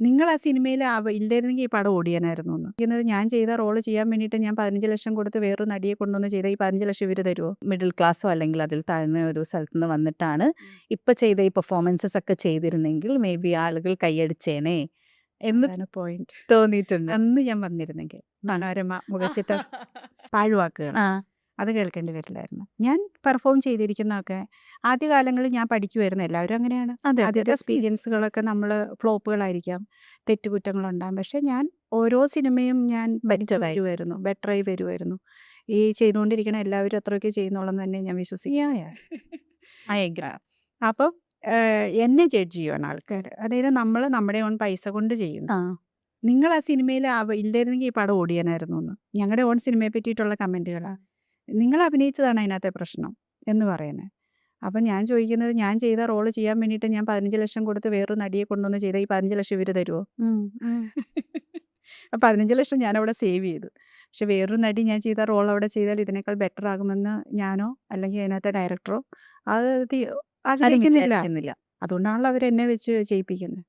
നിങ്ങൾ ആ സിനിമയിൽ ഇല്ലായിരുന്നെങ്കിൽ ഈ പടം ഓടിയാനായിരുന്നുന്ന്. ഇരിക്കുന്നത് ഞാൻ ചെയ്ത റോള് ചെയ്യാൻ വേണ്ടിയിട്ട് ഞാൻ 15 ലക്ഷം കൊടുത്ത് വേറൊരു നടിയെ കൊണ്ടുവന്ന് ചെയ്താൽ ഈ 15 ലക്ഷം ഇവര് തരുമോ? മിഡിൽ ക്ലാസ്സോ അല്ലെങ്കിൽ അതിൽ താഴ്ന്ന ഒരു സ്ഥലത്ത് നിന്ന് വന്നിട്ടാണ് ഇപ്പൊ ചെയ്ത ഈ പെർഫോമൻസസ് ഒക്കെ ചെയ്തിരുന്നെങ്കിൽ മേ ബി ആളുകൾ കൈയടിച്ചേനെ എന്ന് അതാണ് പോയിന്റ്. തോന്നിയിട്ടുണ്ട്. അന്ന് ഞാൻ വന്നിരുന്നെങ്കിൽ മനോരമ മുഖസിത്ത പാഴ്വാക്കുകൾ ആ അത് കേൾക്കേണ്ടി വരില്ലായിരുന്നു. ഞാൻ പെർഫോം ചെയ്തിരിക്കുന്നതൊക്കെ ആദ്യകാലങ്ങളിൽ ഞാൻ പഠിക്കുമായിരുന്നു. എല്ലാവരും അങ്ങനെയാണ്. അതെ ആദ്യത്തെ എക്സ്പീരിയൻസുകളൊക്കെ നമ്മൾ ഫ്ലോപ്പുകളായിരിക്കാം, തെറ്റുകുറ്റങ്ങളുണ്ടാകും. പക്ഷേ ഞാൻ ഓരോ സിനിമയും ഞാൻ ബെറ്ററായി വരുമായിരുന്നു, ബെറ്ററായി വരുമായിരുന്നു. ഈ ചെയ്തുകൊണ്ടിരിക്കുന്ന എല്ലാവരും അത്രയൊക്കെ ചെയ്യുന്നുള്ളെന്ന് തന്നെ ഞാൻ വിശ്വസിക്കുന്നു. I agree. അപ്പം എന്നെ ജഡ്ജ് ചെയ്യുവാണ് ആൾക്കാർ. അതായത് നമ്മൾ നമ്മുടെ ഓൺ പൈസ കൊണ്ട് ചെയ്യുന്നു. ആ നിങ്ങൾ ആ സിനിമയിൽ ഇല്ലായിരുന്നെങ്കിൽ ഈ പടം ഓടിയാനായിരുന്നുന്ന്. ഞങ്ങളുടെ ഓൺ സിനിമയെ പറ്റിയിട്ടുള്ള കമൻറ്റുകളാണ്. നിങ്ങൾ അഭിനയിച്ചതാണ് അതിനകത്തെ പ്രശ്നം എന്ന് പറയുന്നത്. അപ്പം ഞാൻ ചോദിക്കുന്നത് ഞാൻ ചെയ്ത റോള് ചെയ്യാൻ വേണ്ടിയിട്ട് ഞാൻ 15 ലക്ഷം കൊടുത്ത് വേറൊരു നടിയെ കൊണ്ടുവന്ന് ചെയ്താൽ ഈ 15 ലക്ഷം ഇവര് തരുമോ? ആ 15 ലക്ഷം ഞാനവിടെ സേവ് ചെയ്തു. പക്ഷെ വേറൊരു നടി ഞാൻ ചെയ്ത റോൾ അവിടെ ചെയ്താൽ ഇതിനേക്കാൾ ബെറ്റർ ആകുമെന്ന് ഞാനോ അല്ലെങ്കിൽ അതിനകത്തെ ഡയറക്ടറോ അത് ആരും ആഗ്രഹിക്കുന്നില്ല. വിചാരിക്കുന്നില്ല. അതുകൊണ്ടാണല്ലോ അവരെന്നെ വെച്ച് ചെയ്യിപ്പിക്കുന്നത്.